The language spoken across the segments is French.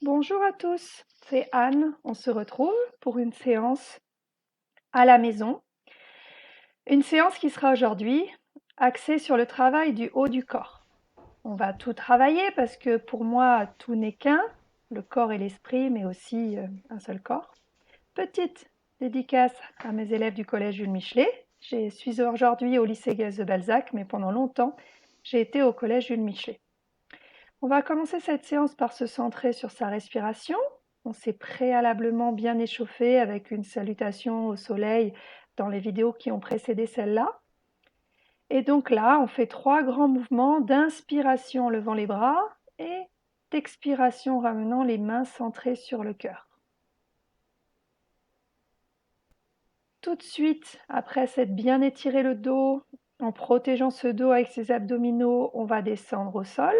Bonjour à tous, c'est Anne. On se retrouve pour une séance à la maison. Une séance qui sera aujourd'hui axée sur le travail du haut du corps. On va tout travailler parce que pour moi, tout n'est qu'un, le corps et l'esprit, mais aussi un seul corps. Petite dédicace à mes élèves du collège Jules Michelet. Je suis aujourd'hui au lycée Gaz de Balzac, mais pendant longtemps, j'ai été au collège Jules Michelet. On va commencer cette séance par se centrer sur sa respiration. On s'est préalablement bien échauffé avec une salutation au soleil dans les vidéos qui ont précédé celle-là. Et donc là, on fait 3 grands mouvements d'inspiration en levant les bras et d'expiration en ramenant les mains centrées sur le cœur. Tout de suite, après s'être bien étiré le dos, en protégeant ce dos avec ses abdominaux, on va descendre au sol.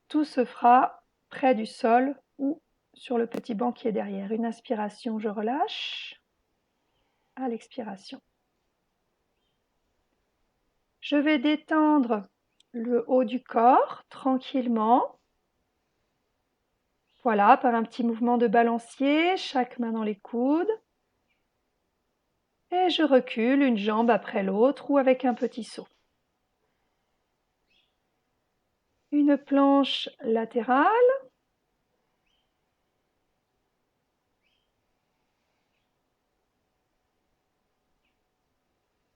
Tout se fera près du sol ou sur le petit banc qui est derrière. Une inspiration, je relâche. À l'expiration. Je vais détendre le haut du corps tranquillement. Voilà, par un petit mouvement de balancier, chaque main dans les coudes. Et je recule une jambe après l'autre ou avec un petit saut. Une planche latérale.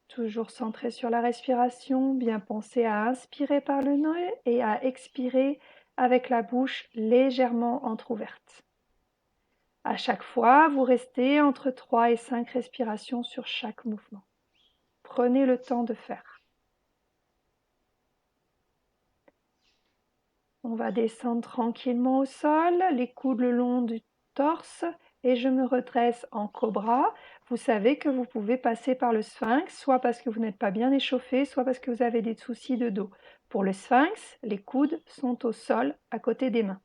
Toujours centré sur la respiration, bien penser à inspirer par le nez et à expirer avec la bouche légèrement entrouverte. À chaque fois, vous restez entre 3 et 5 respirations sur chaque mouvement. Prenez le temps de faire. On va descendre tranquillement au sol, les coudes le long du torse et je me redresse en cobra. Vous savez que vous pouvez passer par le sphinx, soit parce que vous n'êtes pas bien échauffé, soit parce que vous avez des soucis de dos. Pour le sphinx, les coudes sont au sol à côté des mains.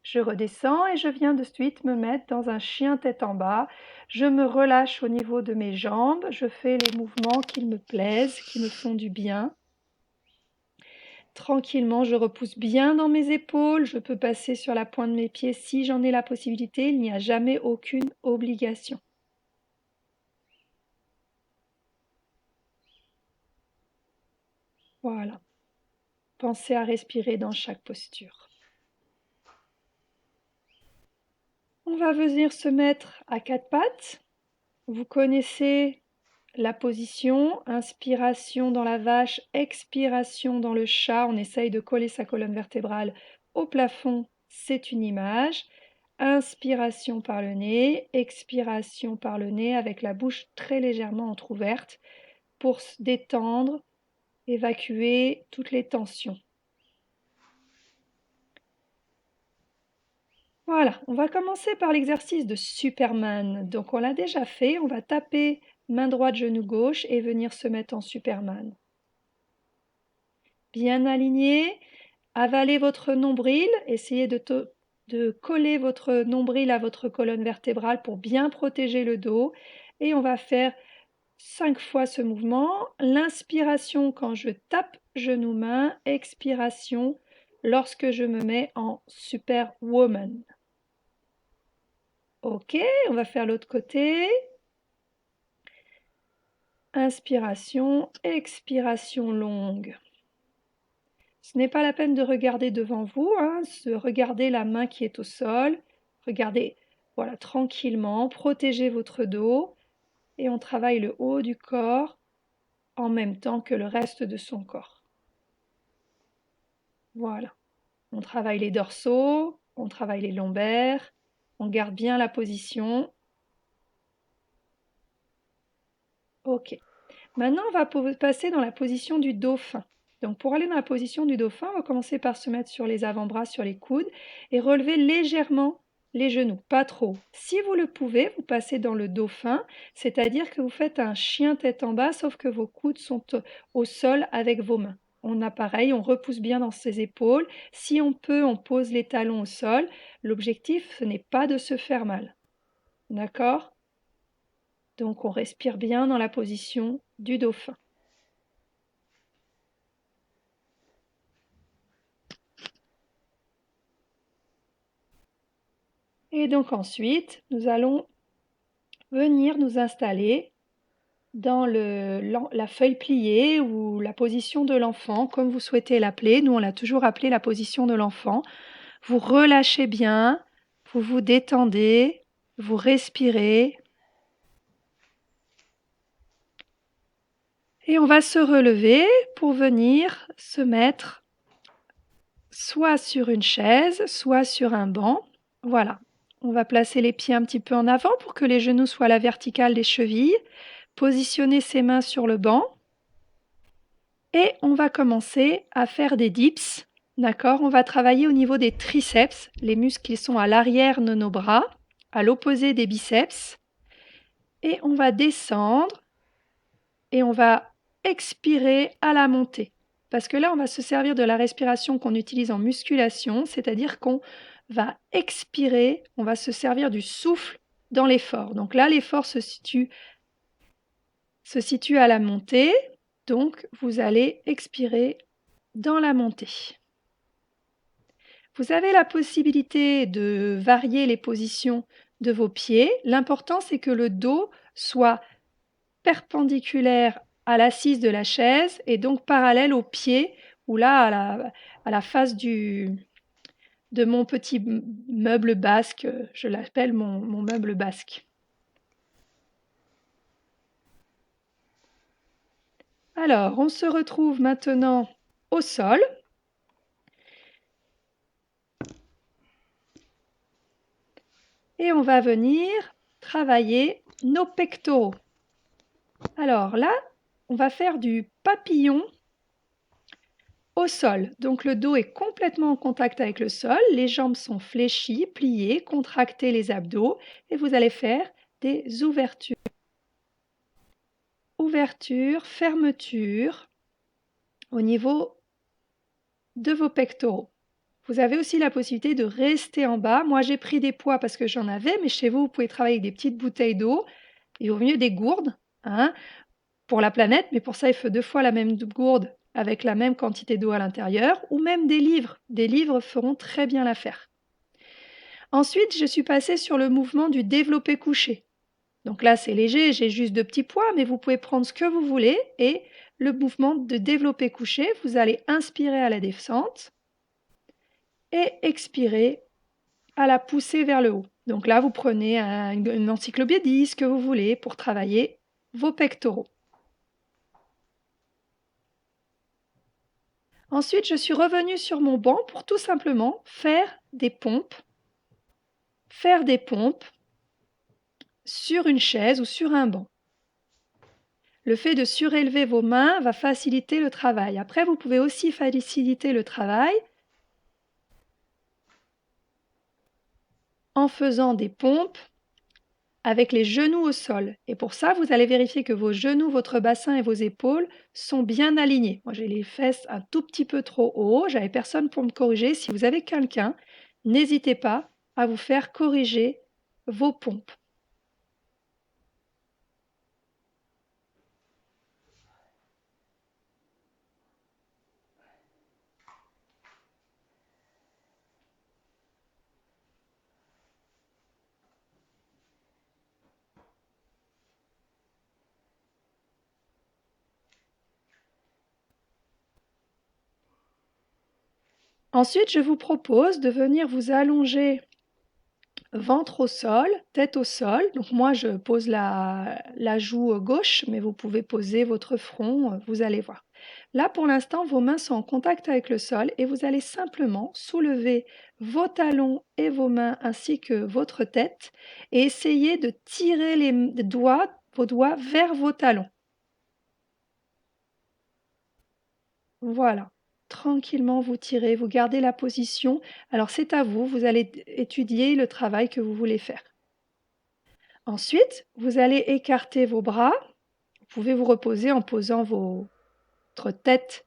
Je redescends et je viens de suite me mettre dans un chien tête en bas. Je me relâche au niveau de mes jambes, je fais les mouvements qui me plaisent, qui me font du bien. Tranquillement, je repousse bien dans mes épaules, je peux passer sur la pointe de mes pieds si j'en ai la possibilité, il n'y a jamais aucune obligation. Voilà. Pensez à respirer dans chaque posture. On va venir se mettre à 4 pattes. Vous connaissez la position, inspiration dans la vache, expiration dans le chat. On essaye de coller sa colonne vertébrale au plafond, c'est une image. Inspiration par le nez, expiration par le nez avec la bouche très légèrement entrouverte pour se détendre, évacuer toutes les tensions. Voilà, on va commencer par l'exercice de Superman. Donc on l'a déjà fait, on va taper main droite, genou gauche et venir se mettre en Superman. Bien aligné, avalez votre nombril, essayez de coller votre nombril à votre colonne vertébrale pour bien protéger le dos. Et on va faire 5 fois ce mouvement. L'inspiration quand je tape genou-main, expiration lorsque je me mets en Superwoman. Ok, on va faire l'autre côté. Inspiration, expiration longue. Ce n'est pas la peine de regarder devant vous, hein, regardez la main qui est au sol. Regardez, voilà, tranquillement, protégez votre dos et on travaille le haut du corps en même temps que le reste de son corps. Voilà, on travaille les dorsaux, on travaille les lombaires, on garde bien la position. Ok, maintenant on va passer dans la position du dauphin. Donc pour aller dans la position du dauphin, on va commencer par se mettre sur les avant-bras, sur les coudes et relever légèrement les genoux, pas trop. Si vous le pouvez, vous passez dans le dauphin, c'est-à-dire que vous faites un chien tête en bas, sauf que vos coudes sont au sol avec vos mains. On a pareil, on repousse bien dans ses épaules. Si on peut, on pose les talons au sol. L'objectif, ce n'est pas de se faire mal. D'accord? Donc on respire bien dans la position du dauphin. Et donc ensuite, nous allons venir nous installer dans la feuille pliée ou la position de l'enfant, comme vous souhaitez l'appeler. Nous, on l'a toujours appelé la position de l'enfant. Vous relâchez bien, vous vous détendez, vous respirez. Et on va se relever pour venir se mettre soit sur une chaise, soit sur un banc. Voilà. On va placer les pieds un petit peu en avant pour que les genoux soient à la verticale des chevilles. Positionner ses mains sur le banc. Et on va commencer à faire des dips. D'accord? On va travailler au niveau des triceps, les muscles qui sont à l'arrière de nos bras, à l'opposé des biceps. Et on va descendre et on va expirer à la montée. Parce que là, on va se servir de la respiration qu'on utilise en musculation, c'est-à-dire qu'on va expirer, on va se servir du souffle dans l'effort. Donc là, l'effort se situe à la montée, donc vous allez expirer dans la montée. Vous avez la possibilité de varier les positions de vos pieds. L'important, c'est que le dos soit perpendiculaire à l'assise de la chaise et donc parallèle au pied ou là à la face de mon petit meuble basque, je l'appelle mon meuble basque. Alors, on se retrouve maintenant au sol. Et on va venir travailler nos pectoraux. Alors là, on va faire du papillon au sol. Donc le dos est complètement en contact avec le sol, les jambes sont fléchies, pliées, contractez les abdos et vous allez faire des ouvertures. Ouverture, fermeture au niveau de vos pectoraux. Vous avez aussi la possibilité de rester en bas. Moi, j'ai pris des poids parce que j'en avais, mais chez vous, vous pouvez travailler avec des petites bouteilles d'eau et au mieux des gourdes, hein, pour la planète, mais pour ça, il faut 2 fois la même gourde avec la même quantité d'eau à l'intérieur, ou même des livres. Des livres feront très bien l'affaire. Ensuite, je suis passée sur le mouvement du développé couché. Donc là, c'est léger, j'ai juste 2 petits poids, mais vous pouvez prendre ce que vous voulez. Et le mouvement de développé couché, vous allez inspirer à la descente et expirer à la poussée vers le haut. Donc là, vous prenez une encyclopédie, ce que vous voulez, pour travailler vos pectoraux. Ensuite, je suis revenue sur mon banc pour tout simplement faire des pompes sur une chaise ou sur un banc. Le fait de surélever vos mains va faciliter le travail. Après, vous pouvez aussi faciliter le travail en faisant des pompes avec les genoux au sol. Et pour ça, vous allez vérifier que vos genoux, votre bassin et vos épaules sont bien alignés. Moi, j'ai les fesses un tout petit peu trop haut, j'avais personne pour me corriger. Si vous avez quelqu'un, n'hésitez pas à vous faire corriger vos pompes. Ensuite, je vous propose de venir vous allonger ventre au sol, tête au sol. Donc moi, je pose la joue gauche, mais vous pouvez poser votre front, vous allez voir. Là, pour l'instant, vos mains sont en contact avec le sol et vous allez simplement soulever vos talons et vos mains ainsi que votre tête et essayer de tirer vos doigts vers vos talons. Voilà. Tranquillement, vous tirez, vous gardez la position. Alors c'est à vous, vous allez étudier le travail que vous voulez faire. Ensuite, vous allez écarter vos bras. Vous pouvez vous reposer en posant votre tête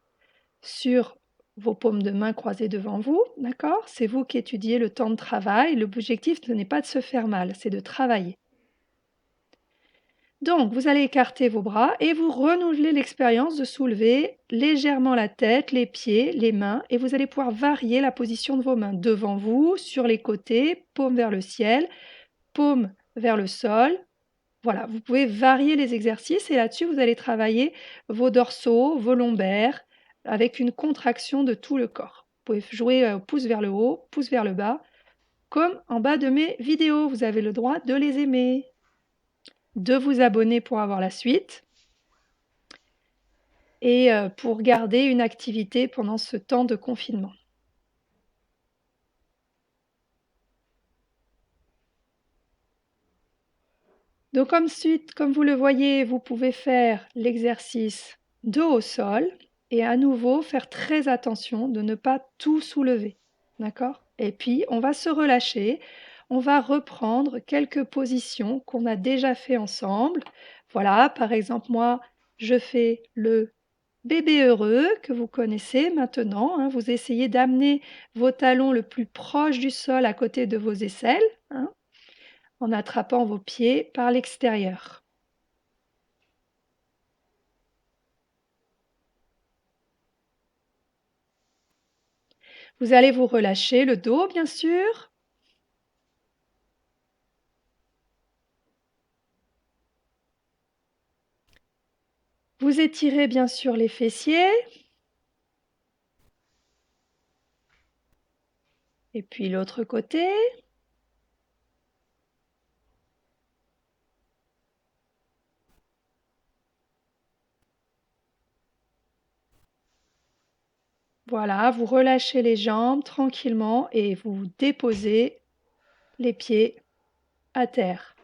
sur vos paumes de main croisées devant vous, d'accord? C'est vous qui étudiez le temps de travail. L'objectif, ce n'est pas de se faire mal, c'est de travailler. Donc, vous allez écarter vos bras et vous renouvelez l'expérience de soulever légèrement la tête, les pieds, les mains et vous allez pouvoir varier la position de vos mains devant vous, sur les côtés, paume vers le ciel, paume vers le sol. Voilà, vous pouvez varier les exercices et là-dessus, vous allez travailler vos dorsaux, vos lombaires avec une contraction de tout le corps. Vous pouvez jouer pouce vers le haut, pouce vers le bas, comme en bas de mes vidéos. Vous avez le droit de les aimer, de vous abonner pour avoir la suite et pour garder une activité pendant ce temps de confinement. Donc ensuite, comme vous le voyez, vous pouvez faire l'exercice dos au sol et à nouveau faire très attention de ne pas tout soulever. D'accord? Et puis, on va se relâcher. On va reprendre quelques positions qu'on a déjà fait ensemble. Voilà, par exemple, moi, je fais le bébé heureux que vous connaissez maintenant. Hein. Vous essayez d'amener vos talons le plus proche du sol à côté de vos aisselles. Hein, en attrapant vos pieds par l'extérieur. Vous allez vous relâcher le dos, bien sûr. Vous étirez bien sûr les fessiers. Et puis l'autre côté. Voilà, vous relâchez les jambes tranquillement et vous déposez les pieds à terre.